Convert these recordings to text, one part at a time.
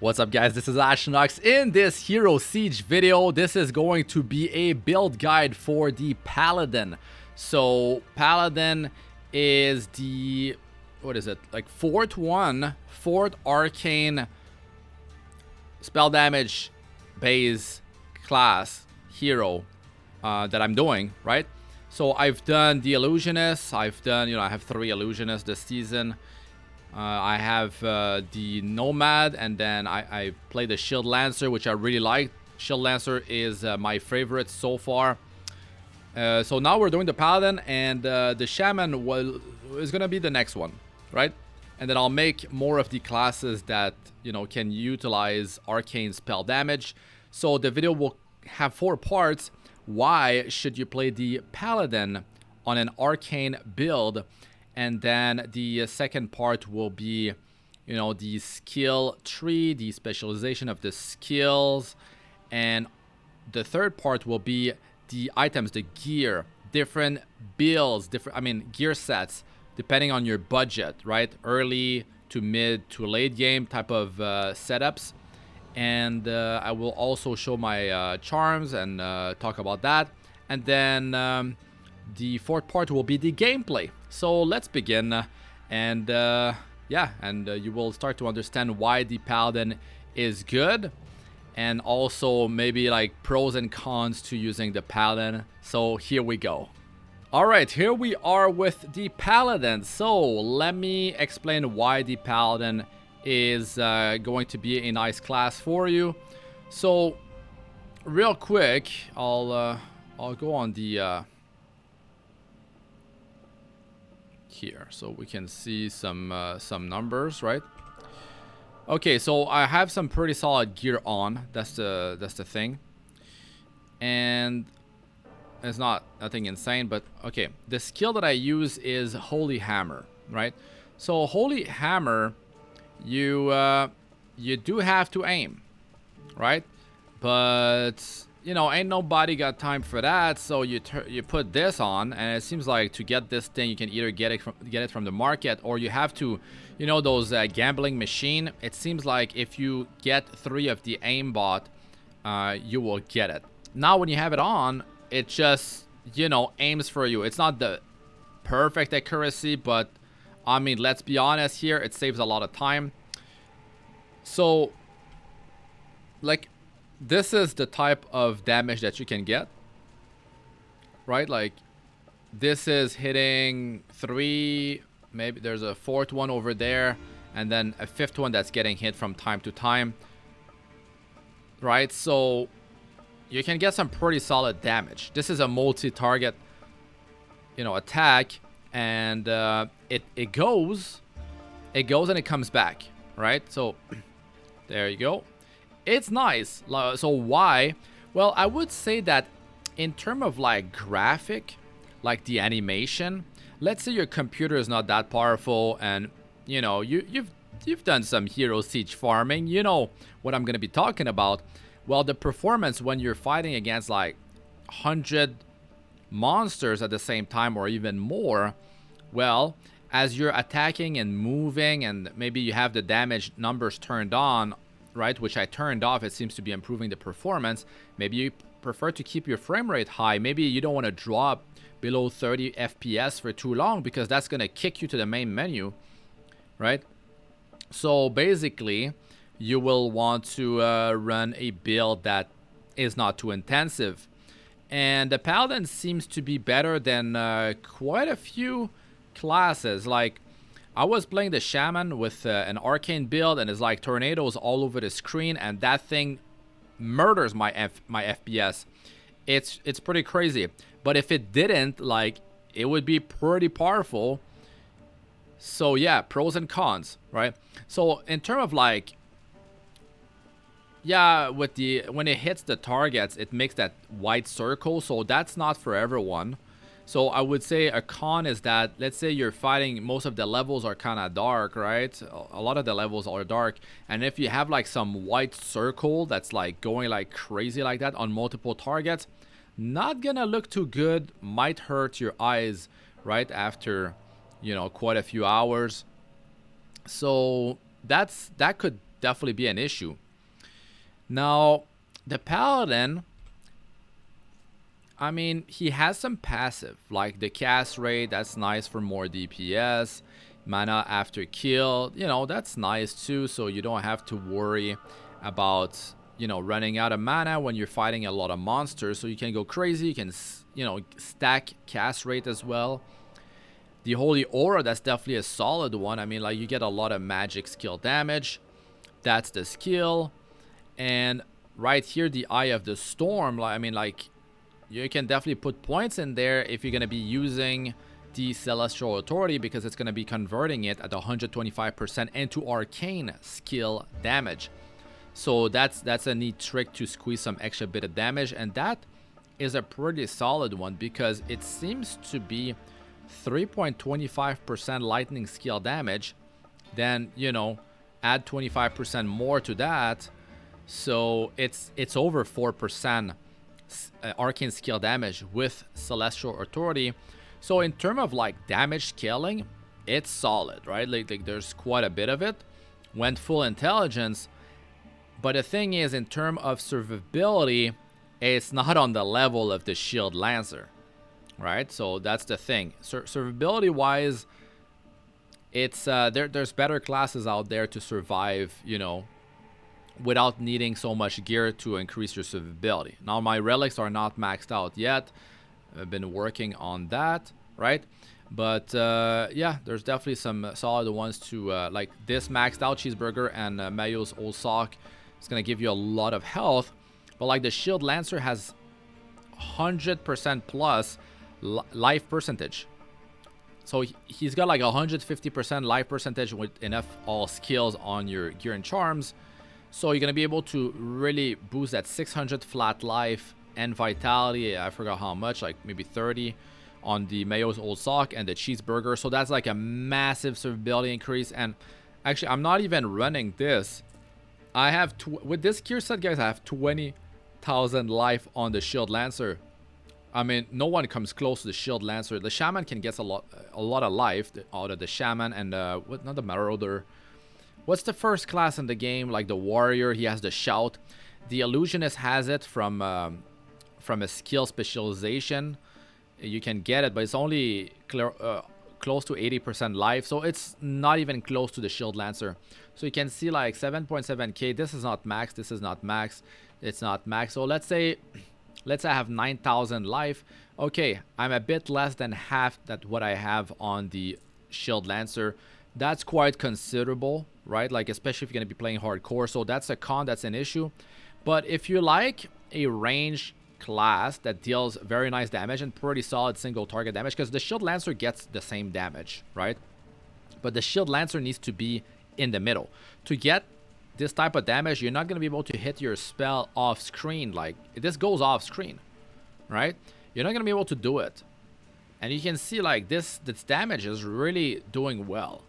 What's up guys, this is Astranox. In this Hero Siege video, this is going to be a build guide for the Paladin. So Paladin is the, what is it, like fourth arcane spell damage base class hero that I'm doing, right? So I've done the Illusionist, I have 3 Illusionists this season. I have the Nomad, and then I play the Shield Lancer, which I really like. Shield Lancer is my favorite so far. So now we're doing the Paladin, and the Shaman is going to be the next one, right? And then I'll make more of the classes that, can utilize arcane spell damage. So the video will have 4 parts. Why should you play the Paladin on an arcane build? And then the second part will be, the skill tree, the specialization of the skills. And the third part will be the items, the gear, different builds, gear sets, depending on your budget, right? Early to mid to late game type of setups. And I will also show my charms and talk about that. And then the fourth part will be the gameplay. So let's begin, and you will start to understand why the Paladin is good, and also maybe like pros and cons to using the Paladin. So here we go. Alright, here we are with the Paladin. So let me explain why the Paladin is going to be a nice class for you. So real quick, I'll go on the here so we can see some numbers, right? Okay, so I have some pretty solid gear on. That's the thing, and it's nothing insane, but okay. The skill that I use is Holy Hammer, right? So Holy Hammer, you do have to aim, right? But ain't nobody got time for that, so you put this on, and it seems like to get this thing, you can either get it from the market, or you have to, those gambling machine. It seems like if you get 3 of the aimbot, you will get it. Now, when you have it on, it just, aims for you. It's not the perfect accuracy, but let's be honest here, it saves a lot of time. So, like, this is the type of damage that you can get, right? Like, this is hitting 3, maybe there's a 4th one over there, and then a 5th one that's getting hit from time to time, right? So you can get some pretty solid damage. This is a multi-target, attack, and it goes and it comes back, right? So there you go. It's nice. So why? Well, I would say that in terms of like graphic, like the animation, let's say your computer is not that powerful, and you've done some Hero Siege farming, you know what I'm gonna be talking about. Well, the performance when you're fighting against like 100 monsters at the same time, or even more, well, as you're attacking and moving, and maybe you have the damage numbers turned on, right, which I turned off, it seems to be improving the performance. Maybe you prefer to keep your frame rate high. Maybe you don't want to drop below 30 FPS for too long, because that's going to kick you to the main menu, right? So basically, you will want to run a build that is not too intensive. And the Paladin seems to be better than quite a few classes. Like, I was playing the Shaman with an arcane build, and it's like tornadoes all over the screen, and that thing murders my FPS. It's pretty crazy. But if it didn't, like, it would be pretty powerful. So yeah, pros and cons, right? So in terms of like, yeah, when it hits the targets, it makes that white circle, so that's not for everyone. So I would say a con is that, let's say you're fighting, most of the levels are kind of dark, right? A lot of the levels are dark. And if you have like some white circle that's like going like crazy like that on multiple targets, not gonna look too good, might hurt your eyes, right? After, quite a few hours. So that could definitely be an issue. Now, the Paladin, I mean, he has some passive, like the cast rate, that's nice for more DPS. Mana after kill, you know, that's nice too, so you don't have to worry about, you know, running out of mana when you're fighting a lot of monsters. So you can go crazy, you can, you know, stack cast rate as well. The Holy Aura, that's definitely a solid one. I mean, like, you get a lot of magic skill damage. That's the skill. And right here, the Eye of the Storm, I mean, like, you can definitely put points in there if you're going to be using the Celestial Authority, because it's going to be converting it at 125% into arcane skill damage. So that's a neat trick to squeeze some extra bit of damage, and that is a pretty solid one because it seems to be 3.25% lightning skill damage. Then, you know, add 25% more to that, so it's over 4% arcane skill damage with Celestial Authority. So in terms of like damage scaling, it's solid, right? Like there's quite a bit of it. Went full intelligence, but the thing is, in terms of survivability, it's not on the level of the Shield Lancer, right? So that's the thing. Survivability wise, it's there's better classes out there to survive, you know, without needing so much gear to increase your survivability. Now my relics are not maxed out yet. I've been working on that, right? But yeah, there's definitely some solid ones to like this maxed out cheeseburger and Mayo's old sock. It's gonna give you a lot of health, but like the Shield Lancer has 100% plus life percentage. So he's got like 150% life percentage with enough all skills on your gear and charms. So you're going to be able to really boost that 600 flat life and vitality. I forgot how much, like maybe 30 on the Mayo's old sock and the cheeseburger. So that's like a massive survivability increase. And actually, I'm not even running this. I have, with this gear set, guys, I have 20,000 life on the Shield Lancer. I mean, no one comes close to the Shield Lancer. The Shaman can get a lot of life out of the Shaman and what? Not the Marauder. What's the first class in the game? Like the Warrior, he has the Shout. The Illusionist has it from a skill specialization. You can get it, but it's only close to 80% life, so it's not even close to the Shield Lancer. So you can see like 7.7k. This is not max. This is not max. It's not max. So let's say I have 9,000 life. Okay, I'm a bit less than half that what I have on the Shield Lancer. That's quite considerable, right? Like, especially if you're going to be playing hardcore. So that's a con, that's an issue. But if you like a range class that deals very nice damage and pretty solid single target damage, because the Shield Lancer gets the same damage, right? But the Shield Lancer needs to be in the middle. To get this type of damage, you're not going to be able to hit your spell off screen. Like, this goes off screen, right? You're not going to be able to do it. And you can see like this damage is really doing well.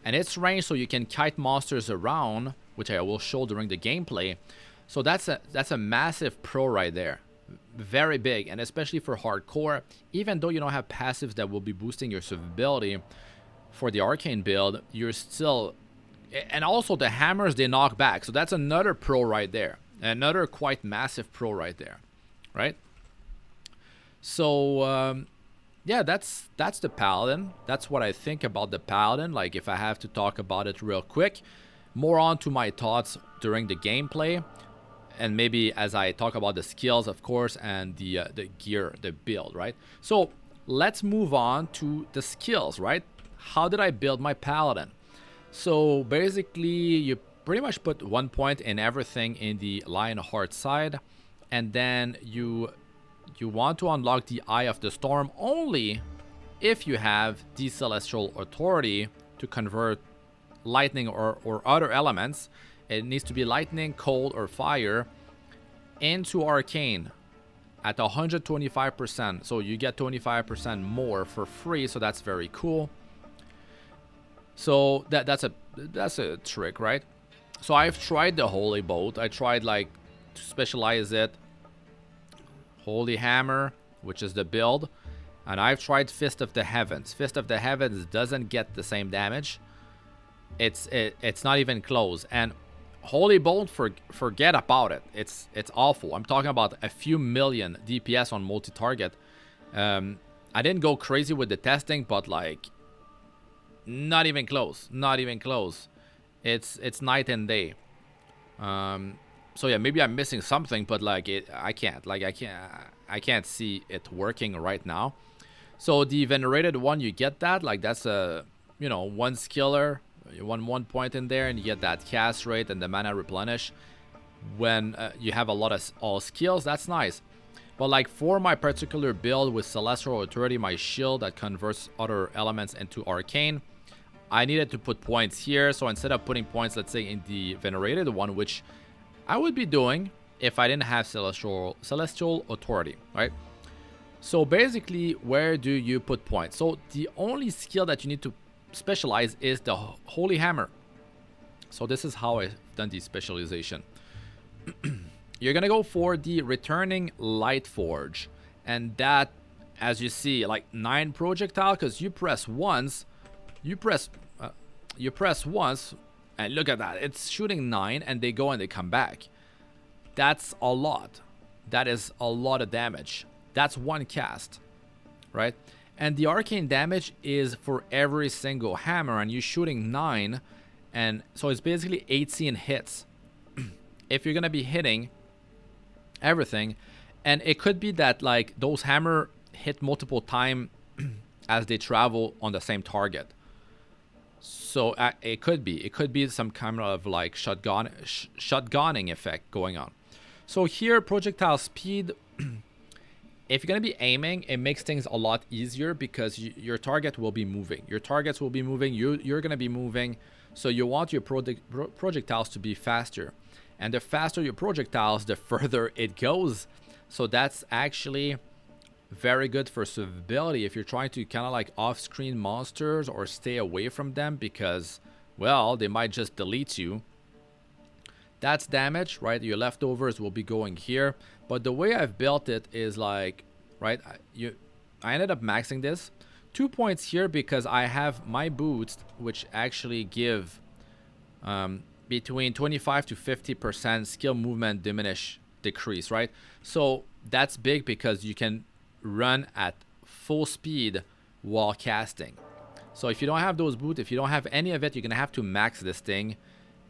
And it's range, so you can kite monsters around, which I will show during the gameplay. So that's a massive pro right there. Very big, and especially for hardcore, even though you don't have passives that will be boosting your survivability for the arcane build, you're still... And also the hammers, they knock back. So that's another pro right there. Another quite massive pro right there, right? So... yeah, that's the Paladin. That's what I think about the Paladin. Like, if I have to talk about it real quick, more on to my thoughts during the gameplay, and maybe as I talk about the skills, of course, and the gear, the build, right? So let's move on to the skills, right? How did I build my Paladin? So basically, you pretty much put 1 point in everything in the Lionheart side, and then you want to unlock the Eye of the Storm only if you have the Celestial Authority to convert lightning or other elements. It needs to be lightning, cold, or fire into arcane at 125%. So you get 25% more for free. So that's very cool. So that's a trick, right? So I've tried the Holy Bolt. I tried like to specialize it. Holy Hammer, which is the build, and I've tried Fist of the Heavens. Fist of the Heavens doesn't get the same damage. It's not even close. And Holy Bolt, forget about it. It's awful. I'm talking about a few million DPS on multi-target. I didn't go crazy with the testing, but like, not even close. Not even close. It's night and day. So yeah, maybe I'm missing something, but like I can't see it working right now. So the venerated one, you get that, like that's a, you know, one skiller, one point in there, and you get that cast rate and the mana replenish when you have a lot of all skills. That's nice. But like for my particular build with Celestial Authority, my shield that converts other elements into arcane, I needed to put points here. So instead of putting points, let's say in the venerated one, which I would be doing if I didn't have Celestial Authority, right? So basically, where do you put points? So the only skill that you need to specialize is the Holy Hammer. So this is how I've done the specialization. You're gonna go for the Returning Light Forge, and that, as you see, like 9 projectile, because you press once, you press once, and look at that, it's shooting 9, and they go and they come back. That's a lot. That is a lot of damage. That's one cast, right? And the arcane damage is for every single hammer, and you're shooting 9, and so it's basically 18 hits. If you're gonna be hitting everything, and it could be that like those hammer hit multiple time as they travel on the same target. So it could be some kind of like shotgunning effect going on. So here, projectile speed. If you're going to be aiming, it makes things a lot easier because your target will be moving. Your targets will be moving. You're going to be moving. So you want your projectiles to be faster. And the faster your projectiles, the further it goes. So that's actually very good for survivability if you're trying to kind of like off-screen monsters or stay away from them because, well, they might just delete you. That's damage, right? Your leftovers will be going here. But the way I've built it is like, right, I ended up maxing this. 2 points here because I have my boots, which actually give between 25 to 50% skill movement decrease, right? So that's big because you can run at full speed while casting. So if you don't have those boots, if you don't have any of it, you're going to have to max this thing.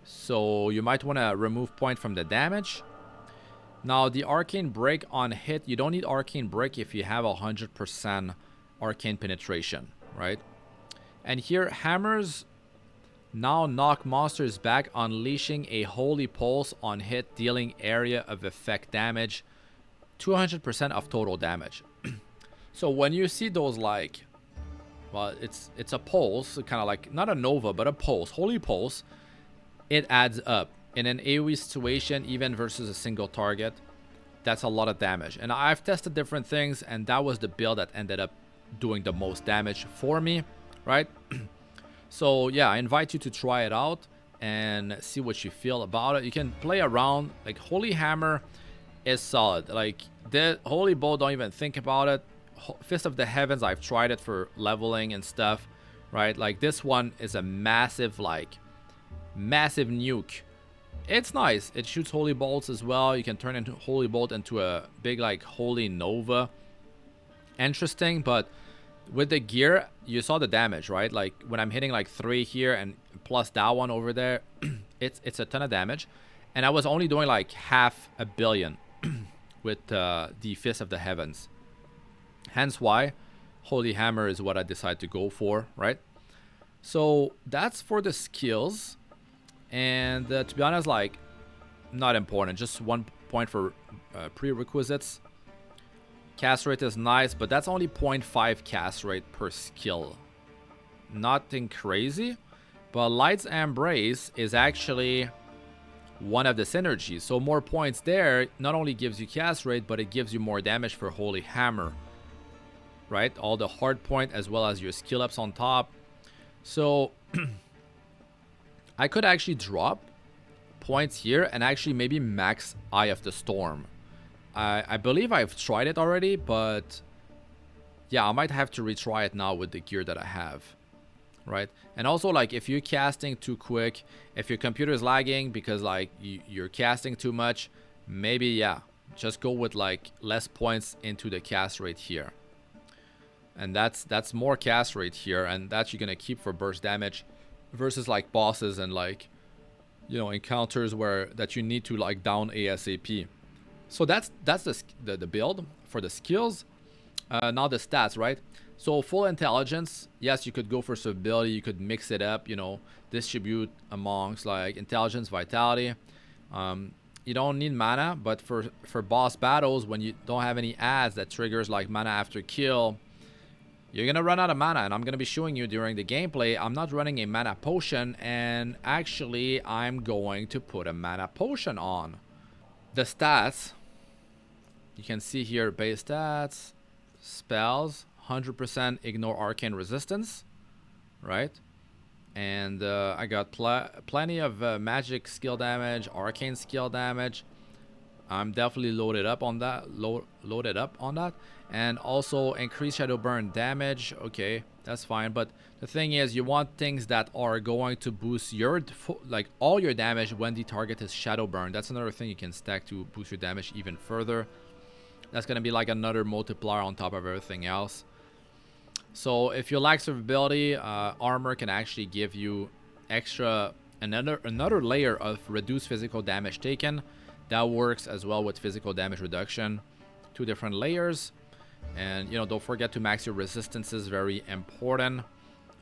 So you might want to remove point from the damage. Now the arcane break on hit, you don't need arcane break if you have 100% arcane penetration, right? And here hammers now knock monsters back, unleashing a holy pulse on hit, dealing area of effect damage 200% of total damage. So when you see those, like, well, it's a pulse, kind of like not a nova but a pulse, holy pulse, it adds up. In an AoE situation, even versus a single target, that's a lot of damage. And I've tested different things, and that was the build that ended up doing the most damage for me, right? So yeah, I invite you to try it out and see what you feel about it. You can play around. Like Holy Hammer is solid. Like the Holy Bow, don't even think about it. Fist of the Heavens, I've tried it for leveling and stuff, right? Like this one is a massive, like massive nuke. It's nice. It shoots holy bolts as well. You can turn into holy bolt into a big like holy nova. Interesting, but with the gear, you saw the damage, right? Like when I'm hitting like 3 here and plus that one over there, it's a ton of damage. And I was only doing like 500 million with the Fist of the Heavens. Hence why Holy Hammer is what I decided to go for, right? So that's for the skills. And to be honest, like, not important. Just 1 point for prerequisites. Cast rate is nice, but that's only 0.5 cast rate per skill. Nothing crazy. But Light's Embrace is actually one of the synergies. So more points there not only gives you cast rate, but it gives you more damage for Holy Hammer. Right? All the hard point as well as your skill ups on top. So I could actually drop points here and actually maybe max Eye of the Storm. I believe I've tried it already, but yeah, I might have to retry it now with the gear that I have, right? And also, like, if you're casting too quick, if your computer is lagging because like you're casting too much, maybe, yeah, just go with like less points into the cast rate here. And that's more cast rate here, and that you're gonna keep for burst damage versus like bosses and like, you know, encounters where that you need to like down ASAP. So that's the build for the skills. Now the stats, right? So full intelligence, yes, you could go for survivability, you could mix it up, you know, distribute amongst like intelligence, vitality. You don't need mana, but for boss battles, when you don't have any adds that triggers like mana after kill, you're gonna run out of mana. And I'm gonna be showing you during the gameplay, I'm not running a mana potion, and actually I'm going to put a mana potion on. The stats, you can see here, base stats, spells, 100% ignore arcane resistance, right? And I got plenty of magic skill damage, arcane skill damage. I'm definitely loaded up on that. And also increase shadow burn damage. Okay, that's fine. But the thing is, you want things that are going to boost your like all your damage when the target is shadow burn. That's another thing you can stack to boost your damage even further. That's gonna be like another multiplier on top of everything else. So if you lack survivability, armor can actually give you another layer of reduced physical damage taken. That works as well with physical damage reduction. 2 different layers. And, you know, don't forget to max your resistances, very important.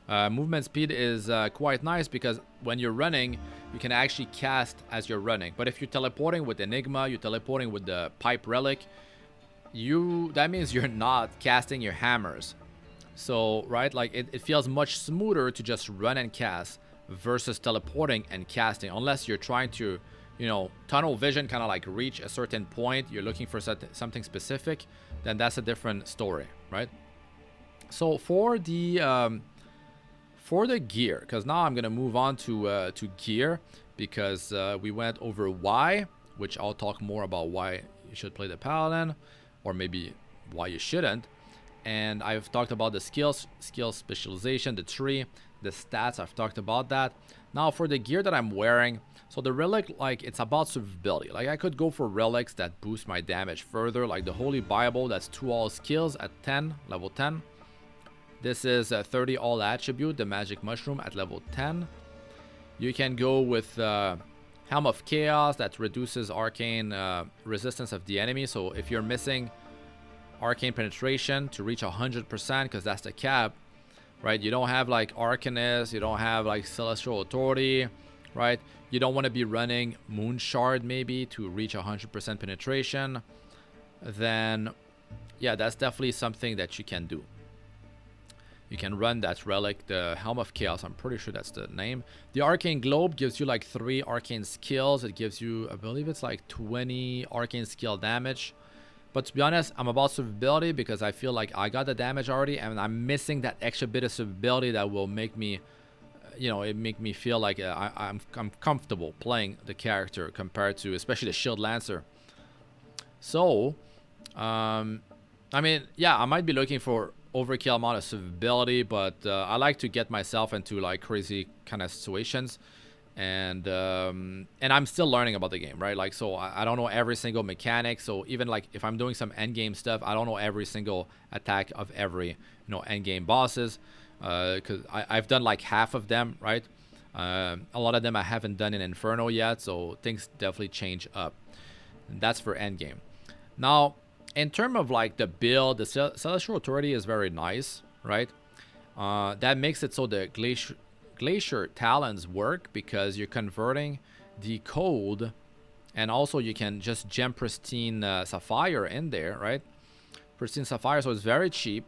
Movement speed is quite nice because when you're running, you can actually cast as you're running. But if you're teleporting with Enigma, you're teleporting with the Pipe Relic, that means you're not casting your hammers. So, right, like it feels much smoother to just run and cast versus teleporting and casting, unless you're trying to, you know, tunnel vision, kind of like reach a certain point, you're looking for something specific, then that's a different story, right? So for the gear, because now I'm gonna move on to gear, because we went over why, which I'll talk more about why you should play the Paladin, or maybe why you shouldn't. And I've talked about the skills specialization, the tree, the stats, I've talked about that. Now for the gear that I'm wearing, so the relic, like, it's about survivability. Like, I could go for relics that boost my damage further, like the Holy Bible, that's 2 all skills at 10, level 10. This is a 30 all attribute, the Magic Mushroom at level 10. You can go with Helm of Chaos, that reduces arcane resistance of the enemy. So if you're missing arcane penetration to reach 100%, because that's the cap, right? You don't have like Arcanist, you don't have like Celestial Authority, right? You don't want to be running Moon Shard maybe to reach 100% penetration. Then yeah, that's definitely something that you can do. You can run that relic, the Helm of Chaos, I'm pretty sure that's the name. The Arcane Globe gives you like 3 arcane skills. It gives you, I believe it's like 20 arcane skill damage. But to be honest, I'm about survivability because I feel like I got the damage already, and I'm missing that extra bit of survivability that will make me, you know, it make me feel like I'm comfortable playing the character compared to especially the Shield Lancer. So, I mean, yeah, I might be looking for overkill amount of survivability, but I like to get myself into like crazy kind of situations. And I'm still learning about the game, right? Like, so I don't know every single mechanic. So even like if I'm doing some end game stuff, I don't know every single attack of every, you know, end game bosses, because I've done like half of them, right? A lot of them I haven't done in Inferno yet, so things definitely change up. And that's for end game. Now, in terms of like the build, the Celestial Authority is very nice, right? That makes it so the Glacier Talons work because you're converting the code, and also you can just gem Pristine Sapphire in there, right? Pristine Sapphire, so it's very cheap.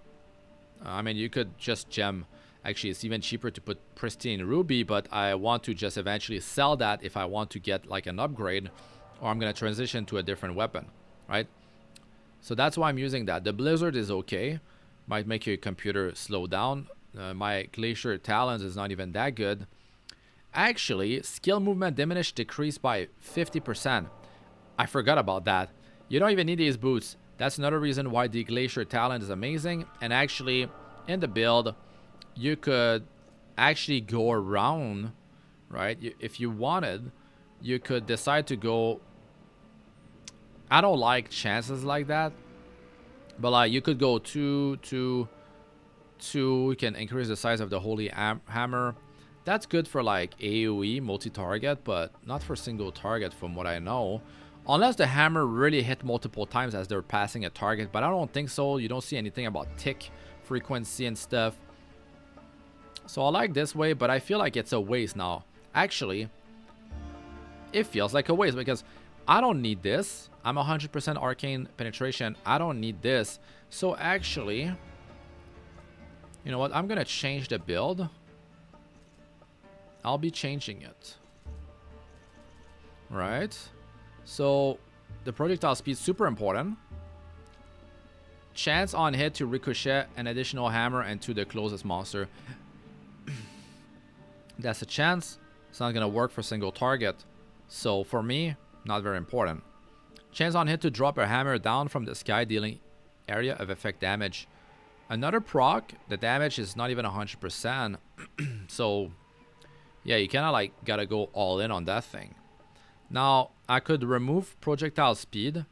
I mean, you could just gem, actually it's even cheaper to put Pristine Ruby, but I want to just eventually sell that if I want to get like an upgrade, or I'm going to transition to a different weapon, right? So that's why I'm using that. The Blizzard is okay, might make your computer slow down. My Glacier Talons is not even that good. Actually, skill movement diminished decreased by 50%. I forgot about that. You don't even need these boots. That's another reason why the Glacier Talon is amazing. And actually, in the build, you could actually go around, right? If you wanted, you could decide to go. I don't like chances like that, but like you could go 2, 2, 2. You can increase the size of the Holy Hammer. That's good for like AoE multi-target, but not for single target from what I know. Unless the hammer really hit multiple times as they're passing a target, but I don't think so. You don't see anything about tick frequency and stuff. So I like this way, but I feel like it's a waste now. Actually, it feels like a waste because I don't need this. I'm 100% arcane penetration. I don't need this. So actually, you know what? I'm going to change the build. I'll be changing it. Right? So the projectile speed is super important. Chance on hit to ricochet an additional hammer into the closest monster. That's a chance. It's not going to work for single target. So for me, not very important. Chance on hit to drop a hammer down from the sky, dealing area of effect damage. Another proc, the damage is not even 100%. So yeah, you kind of like gotta go all in on that thing. Now I could remove projectile speed.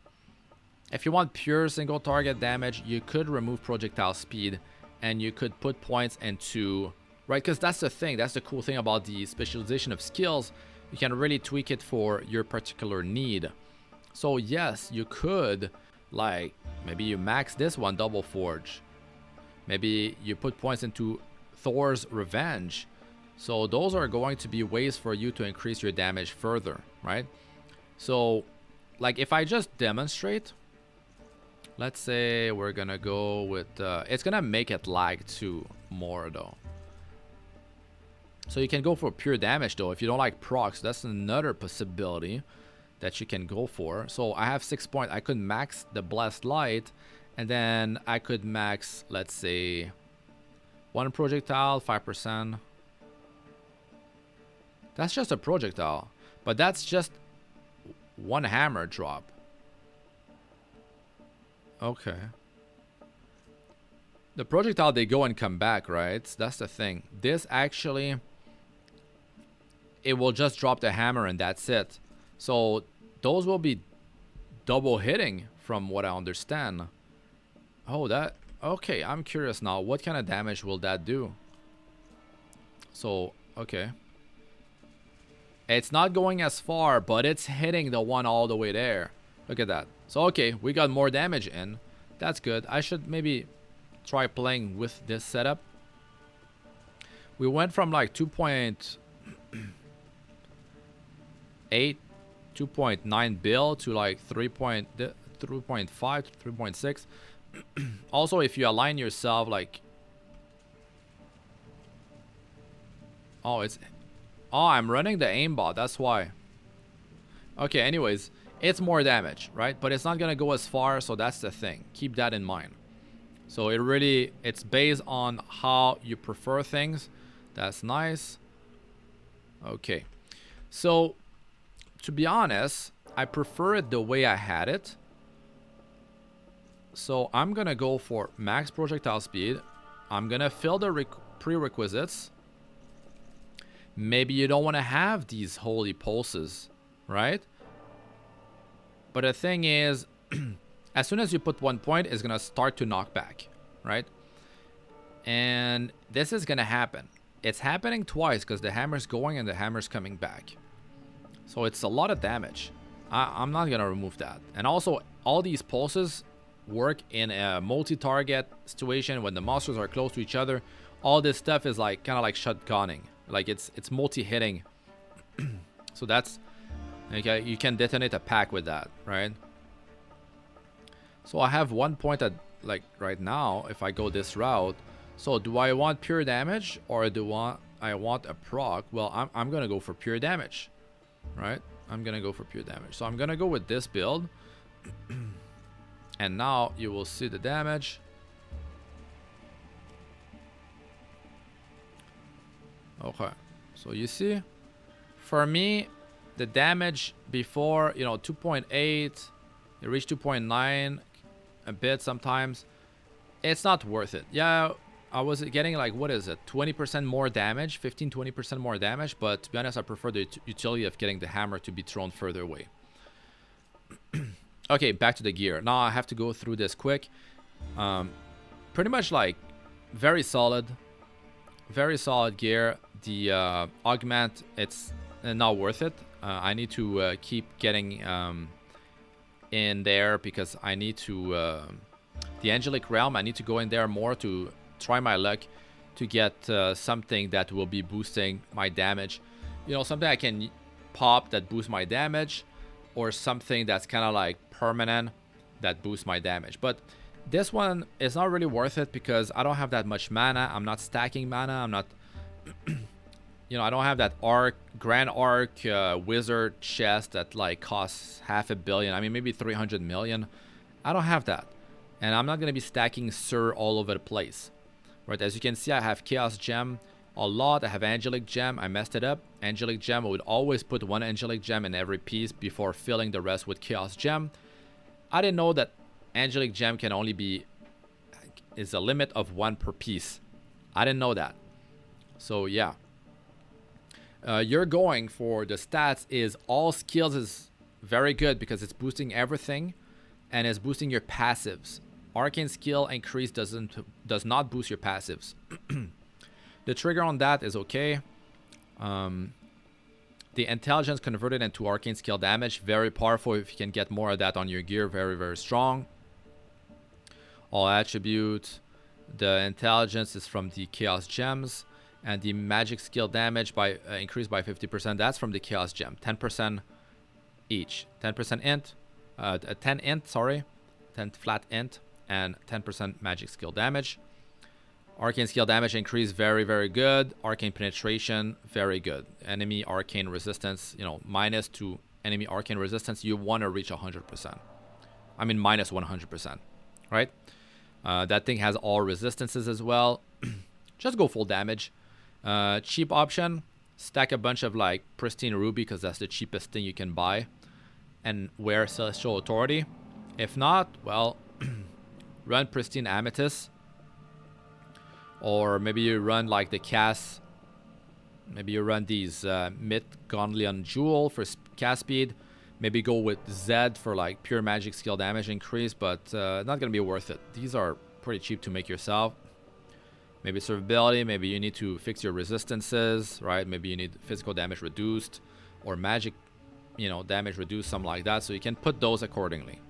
If you want pure single target damage, you could remove projectile speed and you could put points into, right? Because that's the thing, that's the cool thing about the specialization of skills. You can really tweak it for your particular need. So yes, you could, like, maybe you max this one, Double Forge. Maybe you put points into Thor's Revenge. So those are going to be ways for you to increase your damage further, right? So, like, if I just demonstrate, let's say we're gonna go with, it's gonna make it lag too more though. So you can go for pure damage though. If you don't like procs, that's another possibility that you can go for. So I have 6 points. I could max the Blessed Light, and then I could max, let's say, 1 projectile, 5%. That's just a projectile, but that's just 1 hammer drop. Okay. The projectile, they go and come back, right? That's the thing. This actually, it will just drop the hammer and that's it. So those will be double hitting from what I understand. Oh, that, okay, I'm curious now. What kind of damage will that do? So, okay. It's not going as far, but it's hitting the one all the way there. Look at that. So, okay, we got more damage in. That's good. I should maybe try playing with this setup. We went from like 2.8, 2.9 bill to like 3.5 to 3.6. Also, if you align yourself like, oh, I'm running the aimbot, that's why. Okay, anyways, it's more damage, right? But it's not gonna go as far, so that's the thing. Keep that in mind. So it's based on how you prefer things. That's nice. Okay, so to be honest, I prefer it the way I had it. So I'm gonna go for max projectile speed. I'm gonna fill the prerequisites. Maybe you don't want to have these holy pulses, right? But the thing is, as soon as you put 1 point, it's gonna start to knock back, right? And this is gonna happen. It's happening twice because the hammer's going and the hammer's coming back. So it's a lot of damage. I'm not gonna remove that. And also, all these pulses work in a multi-target situation when the monsters are close to each other. All this stuff is like kind of like shotgunning. Like it's multi-hitting. So that's okay. You can detonate a pack with that, right? So I have 1 point at, like, right now if I go this route. So do I want pure damage or do I want a proc? Well, I'm gonna go for pure damage, right? I'm gonna go for pure damage. So I'm gonna go with this build. And now you will see the damage. Okay, so you see, for me, the damage before, you know, 2.8, it reached 2.9 a bit sometimes. It's not worth it. Yeah, I was getting like, what is it, 20% more damage, 15-20% more damage, but to be honest, I prefer the utility of getting the hammer to be thrown further away. Okay, back to the gear. Now I have to go through this quick. Pretty much like very solid gear. The augment, it's not worth it. I need to keep getting in there because I need to the Angelic Realm. I need to go in there more to try my luck to get something that will be boosting my damage. You know, something I can pop that boosts my damage, or something that's kind of like permanent that boosts my damage. But this one is not really worth it because I don't have that much mana. I'm not stacking mana. I'm not, you know, I don't have that Grand Arc Wizard chest that like costs $500 million. I mean, maybe 300 million. I don't have that. And I'm not going to be stacking Sir all over the place. Right, as you can see, I have Chaos Gem a lot. I have Angelic Gem. I messed it up. Angelic Gem, I would always put one Angelic Gem in every piece before filling the rest with Chaos Gem. I didn't know that Angelic Gem can only be, is a limit of one per piece. I didn't know that. So yeah. You're going for the stats is all skills is very good because it's boosting everything and it's boosting your passives. Arcane skill increase does not boost your passives. The trigger on that is okay. The intelligence converted into arcane skill damage, very powerful. If you can get more of that on your gear, very, very strong. All attributes. The intelligence is from the Chaos Gems, and the magic skill damage by increased by 50%. That's from the Chaos Gem, 10% each. 10% int, 10 int, sorry, 10 flat int, and 10% magic skill damage. Arcane skill damage increase, very, very good. Arcane penetration, very good. Enemy arcane resistance, you know, minus to enemy arcane resistance, you want to reach 100%. I mean, minus 100%, right? That thing has all resistances as well. Just go full damage. Cheap option, stack a bunch of like pristine ruby because that's the cheapest thing you can buy, and wear Celestial Authority. If not, well, run pristine amethyst, or maybe you run like the cast. Maybe you run these Myth Gondlian Jewel for cast speed. Maybe go with Zed for like pure magic skill damage increase, but not gonna be worth it. These are pretty cheap to make yourself. Maybe survivability. Maybe you need to fix your resistances, right? Maybe you need physical damage reduced or magic, you know, damage reduced, something like that. So you can put those accordingly.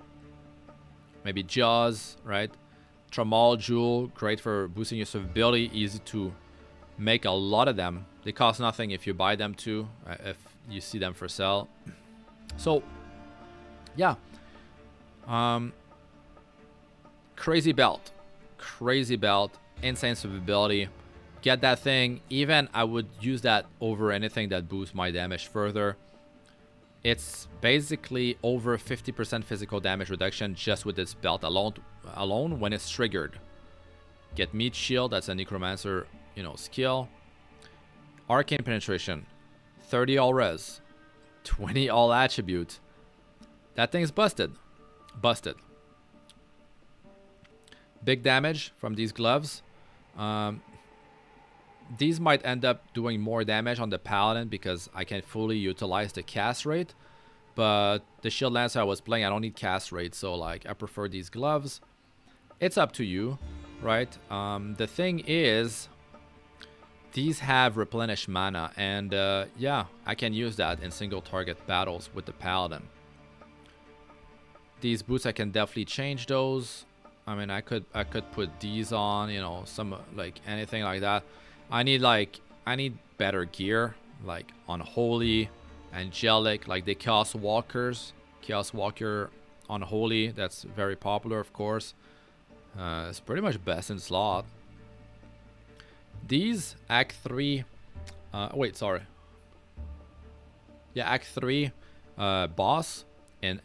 Maybe Jaws, right? Tramal Jewel, great for boosting your survivability. Easy to make a lot of them. They cost nothing if you buy them too, if you see them for sale. So, yeah. Crazy belt. Crazy belt. Insane survivability. Get that thing. Even I would use that over anything that boosts my damage further. It's basically over 50% physical damage reduction just with this belt alone when it's triggered. Get Meat Shield, that's a Necromancer, you know, skill. Arcane penetration, 30 all res, 20 all attribute. That thing's busted. Busted. Big damage from these gloves. These might end up doing more damage on the Paladin because I can fully utilize the cast rate. But the Shield Lancer I was playing, I don't need cast rate, so like I prefer these gloves. It's up to you, right? The thing is, these have replenished mana, and yeah, I can use that in single target battles with the Paladin. These boots, I can definitely change those. I mean, I could put these on, you know, some like anything like that. I need better gear, like Unholy, Angelic, like the Chaos Walkers. Chaos Walker Unholy, that's very popular, of course. It's pretty much best in slot. These Act 3, wait, sorry. Yeah, Act 3 boss in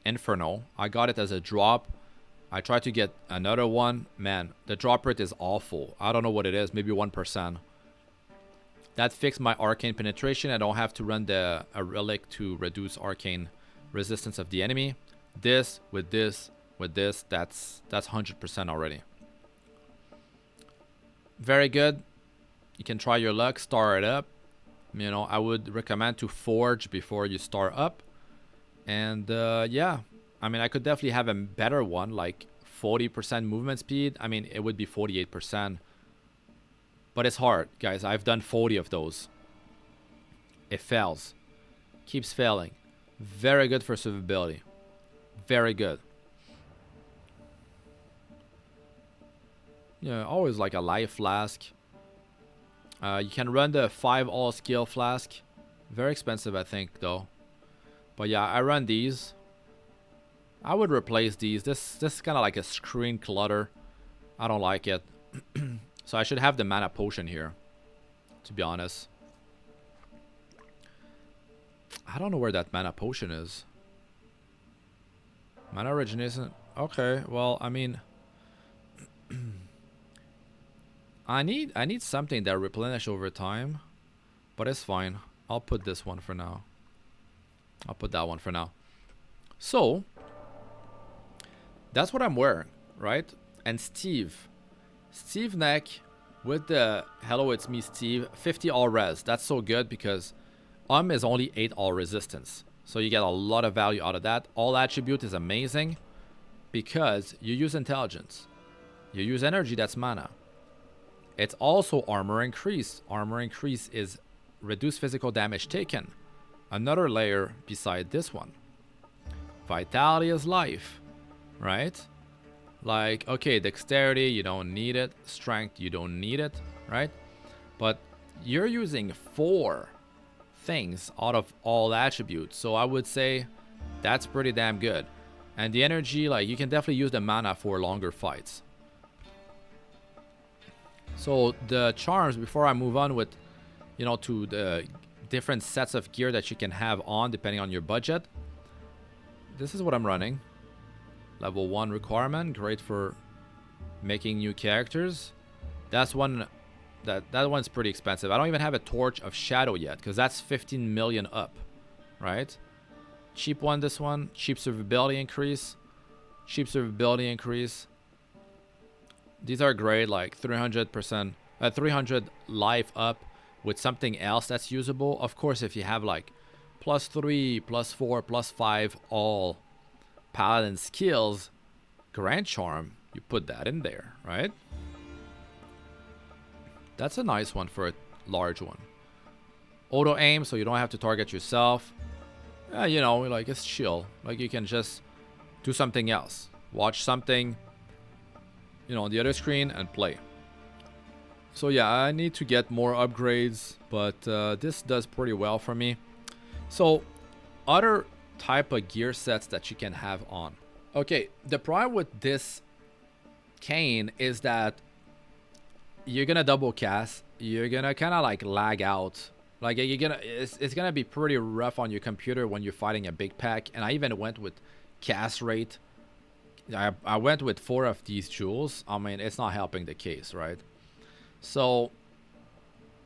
Inferno. I got it as a drop. I tried to get another one. Man, the drop rate is awful. I don't know what it is. Maybe 1%. That fixed my arcane penetration. I don't have to run a relic to reduce arcane resistance of the enemy. This with this with this, that's 100% already. very good. You can try your luck, start it up. You know, I would recommend to forge before you start up. And yeah, I mean, I could definitely have a better one, like 40% movement speed. I mean, it would be 48%. But it's hard, guys. I've done 40 of those. It fails. Keeps failing. Very good for survivability. Very good. Yeah, always like a life flask. You can run the 5 all skill flask. Very expensive, I think, though. But yeah, I run these. I would replace these. This is kind of like a screen clutter. I don't like it. So I should have the mana potion here, to be honest. I don't know where that mana potion is. Mana origination. Okay, well, I mean, I need something that replenish over time, but it's fine. I'll put this one for now. I'll put that one for now. So that's what I'm wearing, right? And Steve neck with the hello it's me Steve 50 all res. That's so good because is only 8 all resistance, so you get a lot of value out of that. All attribute is amazing because you use intelligence, you use energy, that's mana. It's also armor increase. Armor increase is reduce physical damage taken, another layer beside this one. Vitality is life, right? Like, okay, dexterity, you don't need it. Strength, you don't need it, right? But you're using 4 things out of all attributes, so I would say that's pretty damn good. And the energy, like, you can definitely use the mana for longer fights. So the charms, before I move on with, you know, to the different sets of gear that you can have on depending on your budget, this is what I'm running. Level 1 requirement, great for making new characters. That's one, that one's pretty expensive. I don't even have a Torch of Shadow yet because that's 15 million up, right? Cheap one, this one. Cheap survivability increase. Cheap survivability increase. These are great, like 300%, 300 life up with something else that's usable. Of course, if you have like +3, +4, +5 all paladin skills, Grand Charm, you put that in there, right? That's a nice one for a large one. Auto aim, so you don't have to target yourself. You know, like, it's chill. Like, you can just do something else. Watch something, you know, on the other screen and play. So yeah, I need to get more upgrades, but this does pretty well for me. So other type of gear sets that you can have on. Okay, the problem with this cane is that you're gonna double cast. You're gonna kind of like lag out. Like, it's gonna be pretty rough on your computer when you're fighting a big pack. And I even went with cast rate. I went with 4 of these jewels. I mean, it's not helping the case, right? So,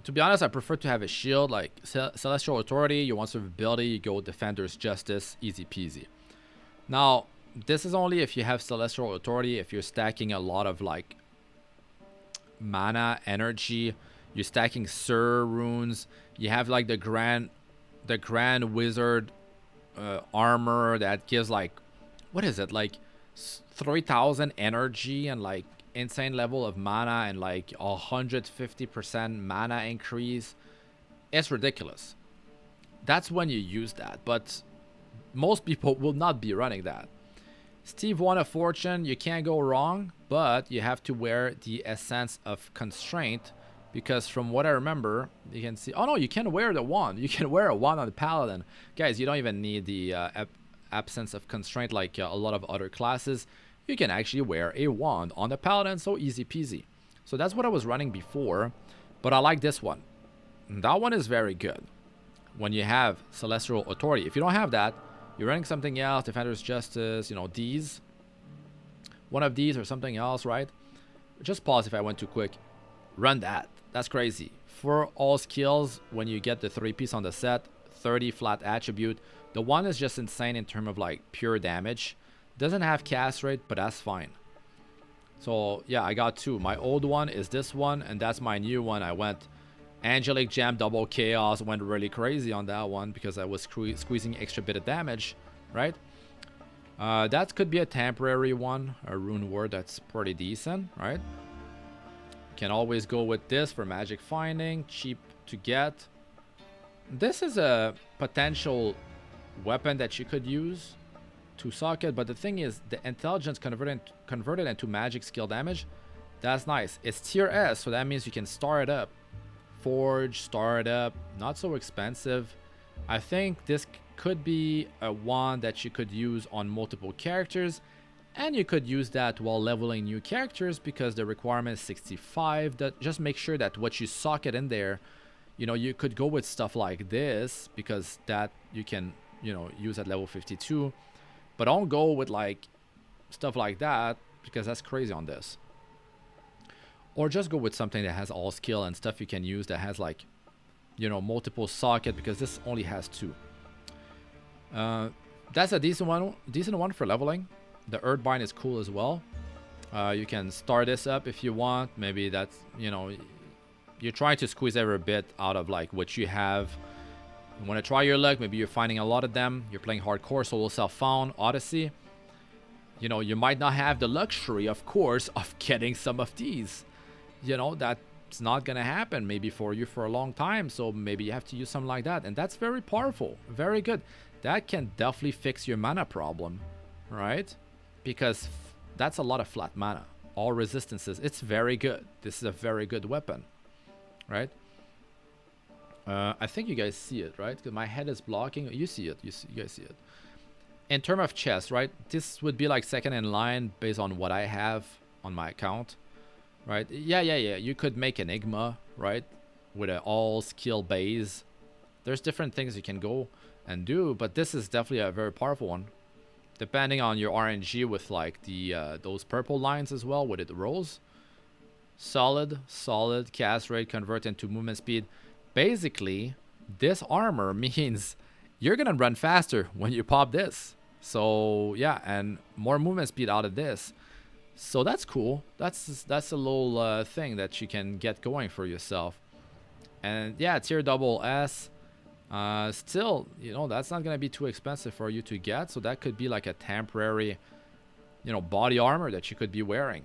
to be honest, I prefer to have a shield. Like Celestial Authority, you want survivability, you go Defender's Justice, easy peasy. Now, this is only if you have Celestial Authority, if you're stacking a lot of like mana, energy, you're stacking Sur runes, you have like the Grand Wizard armor that gives like, what is it, like 3,000 energy and like insane level of mana and like 150% mana increase. It's ridiculous. That's when you use that, but most people will not be running that. Steve Wand of Fortune, you can't go wrong, but you have to wear the Essence of Constraint, because from what I remember, you can see, oh no, you can wear the wand. You can wear a wand on the Paladin. Guys, you don't even need the Absence of Constraint like a lot of other classes. You can actually wear a wand on the Paladin, so easy peasy. So that's what I was running before, but I like this one. And that one is very good when you have Celestial Authority. If you don't have that, you're running something else, Defender's Justice, you know, these. One of these or something else, right? Just pause if I went too quick. Run that. That's crazy. For all skills, when you get the 3-piece on the set, 30 flat attribute. The one is just insane in terms of like pure damage. Doesn't have cast rate, but that's fine. So yeah, I got 2. My old one is this one, and that's my new one. I went Angelic Gem, double Chaos, went really crazy on that one because I was squeezing extra bit of damage, right? That could be a temporary one, a rune word that's pretty decent, right? Can always go with this for magic finding, cheap to get. This is a potential weapon that you could use to socket, but the thing is, the intelligence converted into magic skill damage, that's nice. It's tier S, so that means you can start it up. Forge, start it up, not so expensive. I think this could be a one that you could use on multiple characters, and you could use that while leveling new characters because the requirement is 65. That just make sure that what you socket in there, you know, you could go with stuff like this because that you can, you know, use at level 52. But don't go with like stuff like that because that's crazy on this. Or just go with something that has all skill and stuff you can use that has like, you know, multiple socket because this only has 2. That's a decent one for leveling. The Earthbind is cool as well. You can start this up if you want. Maybe that's, you know, you're trying to squeeze every bit out of like what you have. You want to try your luck. Maybe you're finding a lot of them. You're playing hardcore, solo self-found, Odyssey. You know, you might not have the luxury, of course, of getting some of these. You know, that's not going to happen maybe for you for a long time. So maybe you have to use something like that. And that's very powerful. Very good. That can definitely fix your mana problem, right? Because that's a lot of flat mana. All resistances. It's very good. This is a very good weapon, right? I think you guys see it, right? Because my head is blocking. You see it. You guys see it. In terms of chest, right? This would be like second in line based on what I have on my account, right? Yeah. You could make Enigma, right? With an all skill base. There's different things you can go and do, but this is definitely a very powerful one. Depending on your RNG with like the those purple lines as well, with it rolls. Solid cast rate, convert into movement speed. Basically, this armor means you're gonna run faster when you pop this. So yeah, and more movement speed out of this. So that's cool. That's a little thing that you can get going for yourself. And yeah, tier double S. Still, you know, that's not gonna be too expensive for you to get. So that could be like a temporary, you know, body armor that you could be wearing.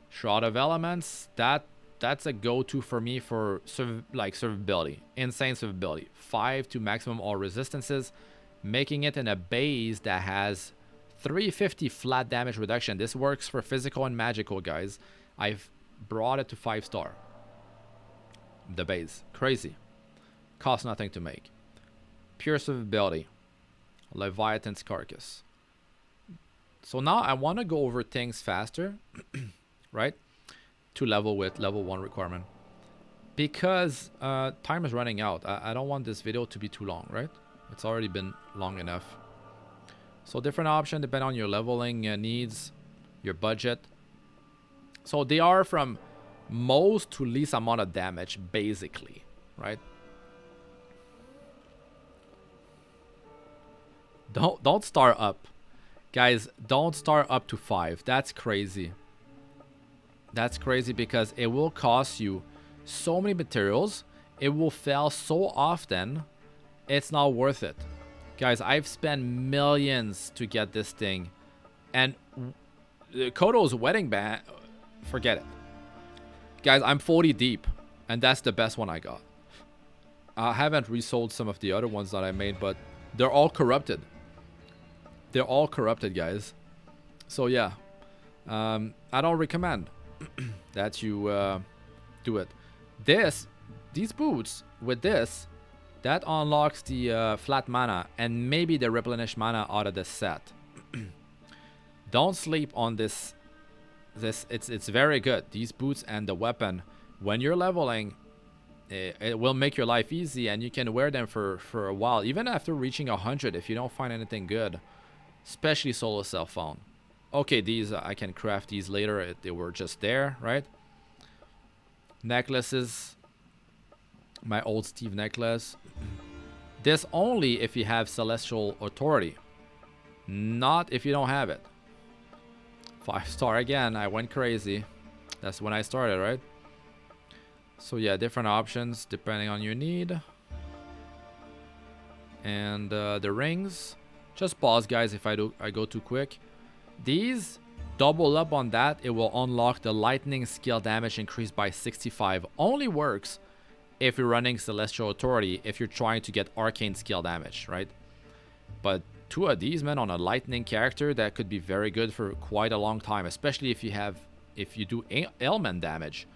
Shroud of Elements. That's a go-to for me for survivability. Insane survivability. 5 to maximum all resistances, making it in a base that has 350 flat damage reduction. This works for physical and magical, guys. I've brought it to 5-star. The base. Crazy. Costs nothing to make. Pure survivability. Leviathan's Carcass. So now I want to go over things faster, right? To level with level 1 requirement. Because time is running out. I don't want this video to be too long, right? It's already been long enough. So different option depend on your leveling needs, your budget. So they are from most to least amount of damage, basically, right? Don't start up. Guys, don't start up to 5. That's crazy. That's crazy because it will cost you so many materials. It will fail so often. It's not worth it. Guys, I've spent millions to get this thing. And Kodo's wedding band, forget it. Guys, I'm 40 deep. And that's the best one I got. I haven't resold some of the other ones that I made, but they're all corrupted. They're all corrupted, guys. So yeah, I don't recommend that you do it. These boots with this, that unlocks the flat mana and maybe the replenished mana out of the set. Don't sleep on this. It's very good. These boots and the weapon, when you're leveling, it will make your life easy, and you can wear them for a while, even after reaching 100 if you don't find anything good. Especially solo self-found. Okay, these I can craft these later. They were just there, right? Necklaces. My old Steve necklace. This only if you have Celestial Authority. Not if you don't have it. 5-star again. I went crazy. That's when I started, right? So yeah, different options depending on your need. And the rings. Just pause, guys, if I go too quick. These double up on that. It will unlock the lightning skill damage increase by 65. Only works if you're running Celestial Authority, if you're trying to get arcane skill damage, right? But 2 of these, man, on a lightning character, that could be very good for quite a long time, especially if you do ailment damage,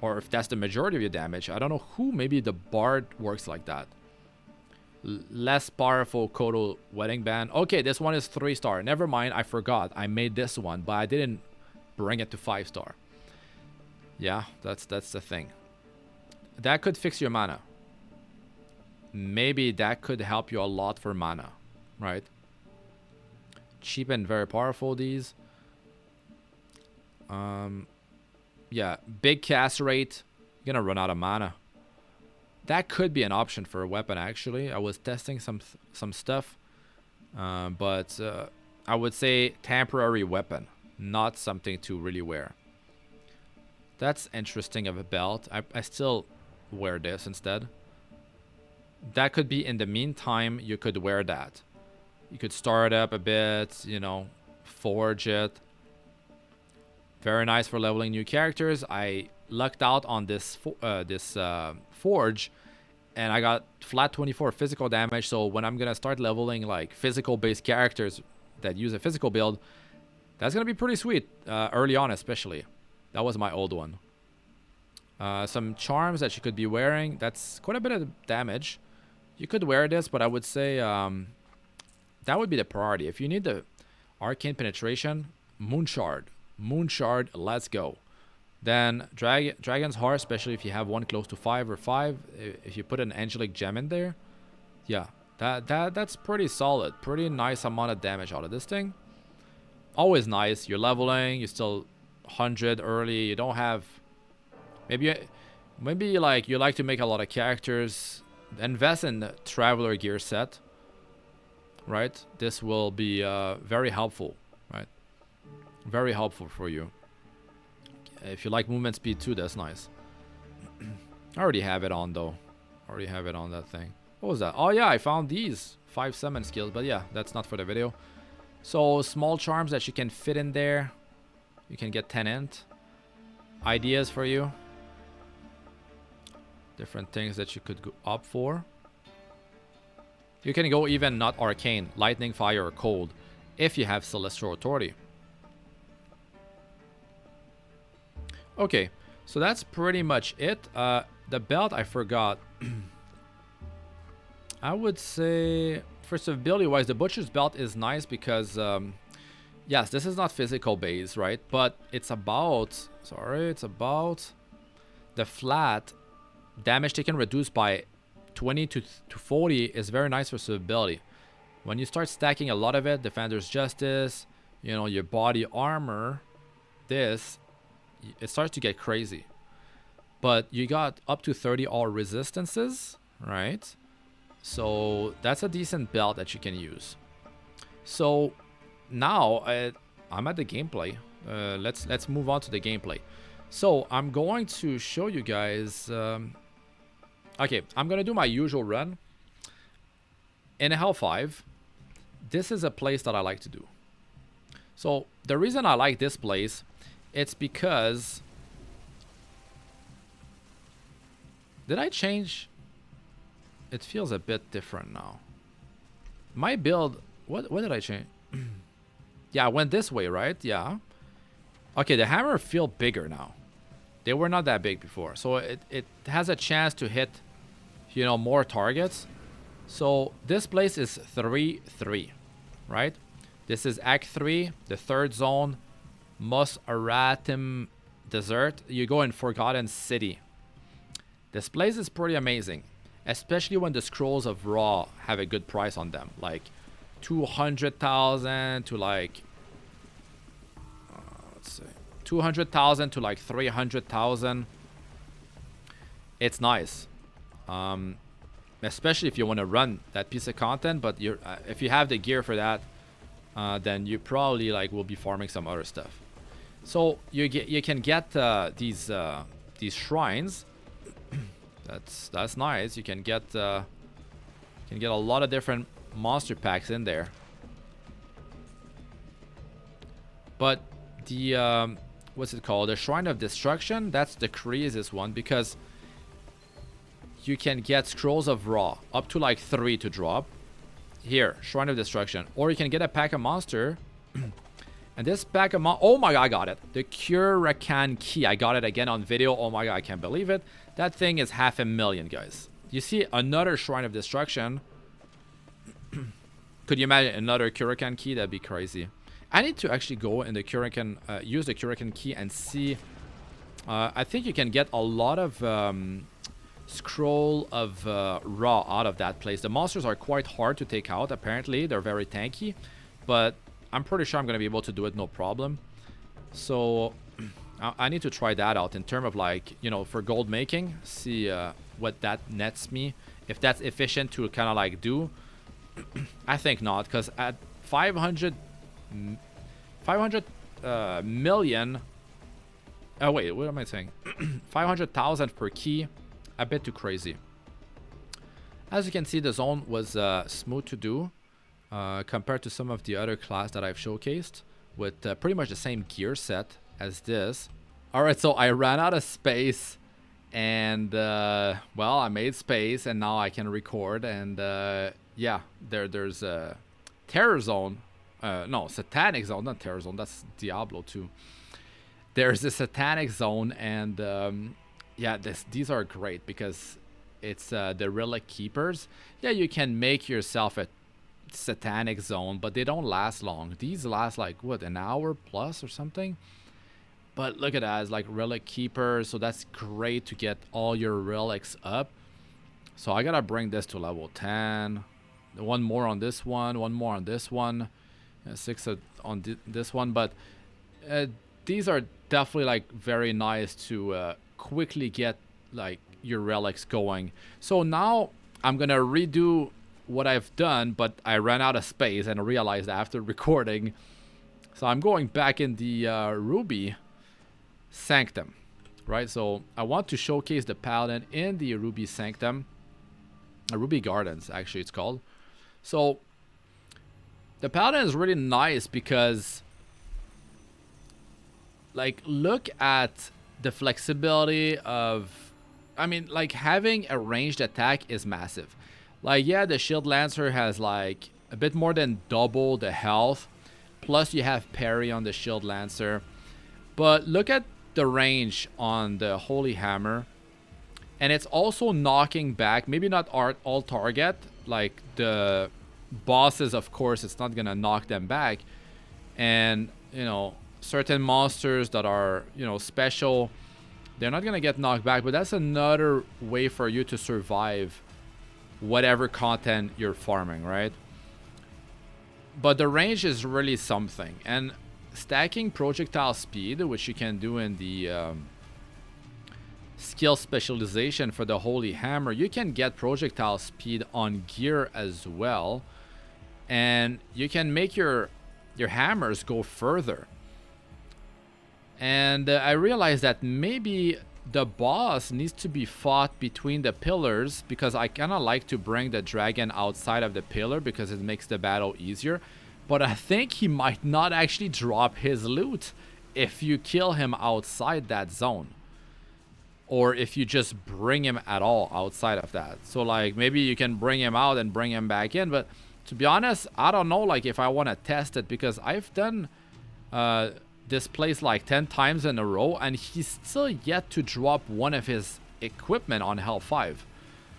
or if that's the majority of your damage. I don't know who, maybe the Bard works like that. Less powerful Kodo Wedding Band. Okay, this one is 3-star. Never mind, I forgot. I made this one, but I didn't bring it to 5-star. Yeah, that's the thing. That could fix your mana. Maybe that could help you a lot for mana, right? Cheap and very powerful, these. Yeah, big cast rate. You're gonna run out of mana. That could be an option for a weapon, actually. I was testing some stuff, but I would say temporary weapon, not something to really wear. That's interesting of a belt. I still wear this instead. That could be in the meantime. You could wear that. You could start up a bit, you know, forge it. Very nice for leveling new characters. I lucked out on this forge, and I got flat 24 physical damage. So when I'm gonna start leveling like physical based characters that use a physical build, that's gonna be pretty sweet early on, especially. That was my old one. Some charms that you could be wearing. That's quite a bit of damage. You could wear this, but I would say that would be the priority. If you need the arcane penetration, Moonshard. Moonshard, let's go. Then Dragon's Heart, especially if you have one close to 5 or 5. If you put an angelic gem in there, yeah, that's pretty solid. Pretty nice amount of damage out of this thing. Always nice. You're leveling. You're still 100 early. You don't have. Maybe like you like to make a lot of characters. Invest in the Traveler gear set. Right. This will be very helpful. Right. Very helpful for you. If you like movement speed too, that's nice. I already have it on though. Already have it on that thing. What was that? Oh yeah, I found these 5 summon skills, but yeah, that's not for the video. So small charms that you can fit in there. You can get 10 int. Ideas for you. Different things that you could go up for. You can go even not arcane, lightning, fire, or cold if you have Celestial Authority. Okay, so that's pretty much it. The belt, I forgot. I would say, for survivability wise, the Butcher's belt is nice because, yes, this is not physical base, right? But it's about, it's about the flat damage taken reduced by 20 to 40 is very nice for survivability. When you start stacking a lot of it, Defender's Justice, you know, your body armor, this, it starts to get crazy. But you got up to 30 all resistances, right? So that's a decent belt that you can use. So now I'm at the gameplay. Let's move on to the gameplay. So I'm going to show you guys. Okay, I'm gonna do my usual run. In Hell 5, this is a place that I like to do. So the reason I like this place, it's because... Did I change? It feels a bit different now. My build... What did I change? Yeah, I went this way, right? Yeah. Okay, the hammer feel bigger now. They were not that big before. So it has a chance to hit, you know, more targets. So this place is 3-3, right? This is Act 3, the third zone. Mos Aratim Desert. You go in Forgotten City. This place is pretty amazing, especially when the scrolls of Ra have a good price on them, like 200,000 to like let's see, 200,000 to like 300,000. It's nice, especially if you want to run that piece of content. But you're if you have the gear for that, then you probably like will be farming some other stuff. So you can get these shrines. That's nice. You can get a lot of different monster packs in there. But the what's it called? The Shrine of Destruction, that's the craziest one, because you can get Scrolls of Raw, up to like 3 to drop. Here, Shrine of Destruction. Or you can get a pack of monster. And this pack of oh my god, I got it. The Curacan Key. I got it again on video. Oh my god, I can't believe it. That thing is 500,000, guys. You see another Shrine of Destruction. Could you imagine another Curacan Key? That'd be crazy. I need to actually go in the Curacan, use the Curacan Key and see. I think you can get a lot of Scroll of Raw out of that place. The monsters are quite hard to take out, apparently. They're very tanky. But I'm pretty sure I'm going to be able to do it no problem. So I need to try that out in terms of like, you know, for gold making. See what that nets me. If that's efficient to kind of like do. I think not, because at 500 million. Oh wait, what am I saying? 500,000 per key. A bit too crazy. As you can see, the zone was smooth to do compared to some of the other class that I've showcased with pretty much the same gear set as this. Alright, so I ran out of space and well, I made space and now I can record. And yeah, there's a Terror Zone. No, Satanic Zone, not Terror Zone, that's Diablo 2. There's a Satanic Zone, and yeah, these are great because it's the Relic Keepers. Yeah, you can make yourself a Satanic Zone, but they don't last long. These last like, what, an hour plus or something? But look at that, it's like Relic Keepers, so that's great to get all your relics up. So I gotta bring this to level 10. One more on this one, one more on this one. 6 on this one, but these are definitely like very nice to quickly get like your relics going. So now I'm gonna redo what I've done, but I ran out of space and realized after recording. So I'm going back in the Ruby Sanctum, right? So I want to showcase the Paladin in the Ruby Sanctum, Ruby Gardens actually it's called. So the Paladin is really nice because, like, look at the flexibility of, I mean, like, having a ranged attack is massive. Like, yeah, the Shield Lancer has, like, a bit more than double the health. Plus, you have parry on the Shield Lancer. But look at the range on the Holy Hammer. And it's also knocking back, maybe not all target, like the bosses, of course, it's not gonna knock them back. And, you know, certain monsters that are, you know, special, they're not gonna get knocked back. But that's another way for you to survive whatever content you're farming, right? But the range is really something. And stacking projectile speed, which you can do in the skill specialization for the Holy Hammer, you can get projectile speed on gear as well. And you can make your hammers go further. And I realized that maybe the boss needs to be fought between the pillars, because I kind of like to bring the dragon outside of the pillar because it makes the battle easier. But I think he might not actually drop his loot if you kill him outside that zone, or if you just bring him at all outside of that. So like maybe you can bring him out and bring him back in, but to be honest, I don't know, like, if I want to test it, because I've done this place like 10 times in a row and he's still yet to drop one of his equipment on Hell 5.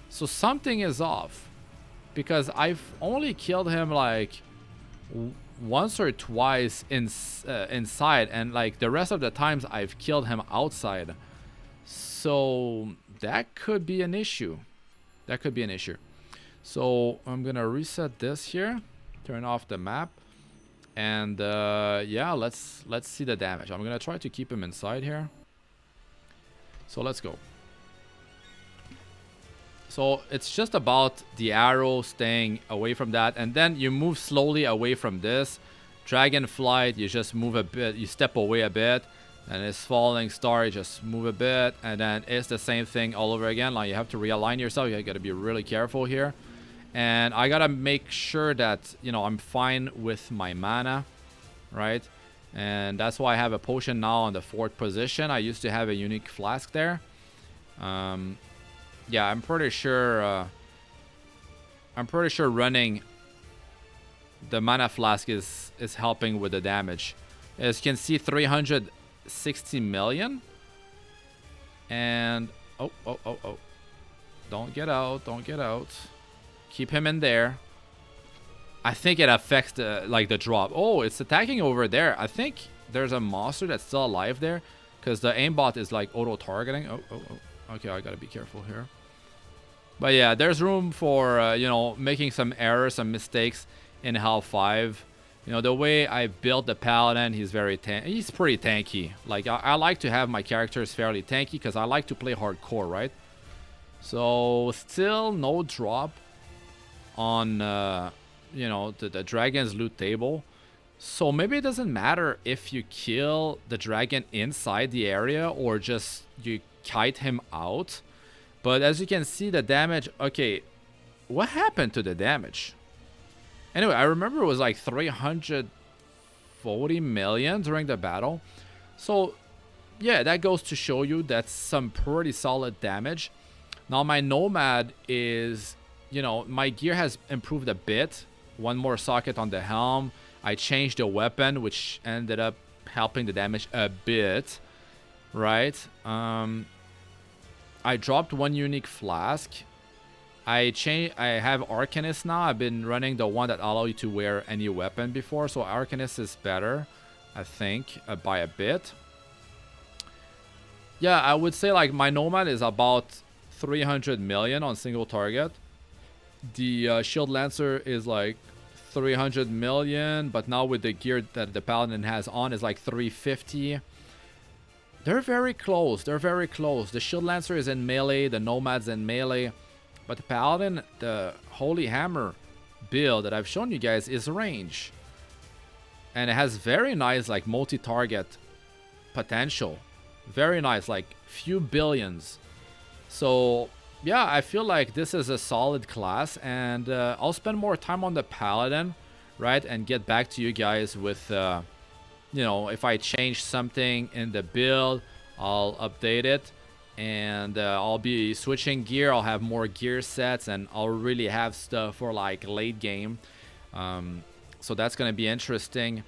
So something is off, because I've only killed him like once or twice inside, and like the rest of the times I've killed him outside. So that could be an issue. That could be an issue. So I'm gonna reset this here, turn off the map, and yeah, let's see the damage. I'm gonna try to keep him inside here. So let's go. So it's just about the arrow staying away from that, and then you move slowly away from this. Dragon Flight, you just move a bit, you step away a bit. And it's Falling Star, you just move a bit. And then it's the same thing all over again. Like, you have to realign yourself. You gotta be really careful here. And I gotta make sure that, you know, I'm fine with my mana, right? And that's why I have a potion now on the 4th position. I used to have a unique flask there. Yeah, I'm pretty sure running the mana flask is helping with the damage. As you can see, 360 million. And oh, don't get out, don't get out. Keep him in there. I think it affects the the drop. Oh, it's attacking over there. I think there's a monster that's still alive there, because the aimbot is like auto targeting. Oh. Okay, I gotta be careful here. But yeah, there's room for you know, making some errors, some mistakes in Hell 5. You know, the way I built the Paladin, he's pretty tanky. Like, I like to have my characters fairly tanky because I like to play hardcore, right? So still no drop on you know, the dragon's loot table. So maybe it doesn't matter if you kill the dragon inside the area or just you kite him out. But as you can see, the damage, okay, what happened to the damage? Anyway, I remember it was like 340 million during the battle. So yeah, that goes to show you that's some pretty solid damage. Now my Nomad is, you know, my gear has improved a bit. One more socket on the helm. I changed the weapon, which ended up helping the damage a bit, right? I dropped one unique flask. I have Arcanist now. I've been running the one that allows you to wear any weapon before, so Arcanist is better, I think, by a bit. Yeah, I would say like my Nomad is about 300 million on single target. The Shield Lancer is like 300 million, but now with the gear that the Paladin has on is like 350. They're very close. They're very close. The Shield Lancer is in melee, the Nomad's in melee, but the Paladin, the Holy Hammer build that I've shown you guys, is range, and it has very nice like multi-target potential. Very nice, like few billions. So yeah, I feel like this is a solid class, and I'll spend more time on the Paladin, right, and get back to you guys with you know, if I change something in the build, I'll update it, and I'll be switching gear. I'll have more gear sets, and I'll really have stuff for like late game. So that's gonna be interesting,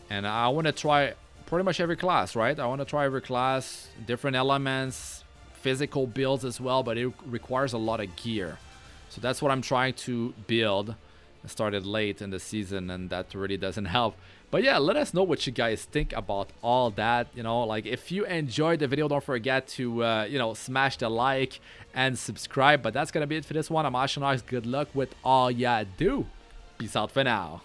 and I want to try pretty much every class, right? I want to try every class, different elements, physical builds as well, but it requires a lot of gear. So that's what I'm trying to build. I started late in the season, and that really doesn't help. But yeah, let us know what you guys think about all that. You know, like if you enjoyed the video, don't forget to you know, smash the like and subscribe. But that's gonna be it for this one. I'm Astranox. Good luck with all ya do. Peace out for now.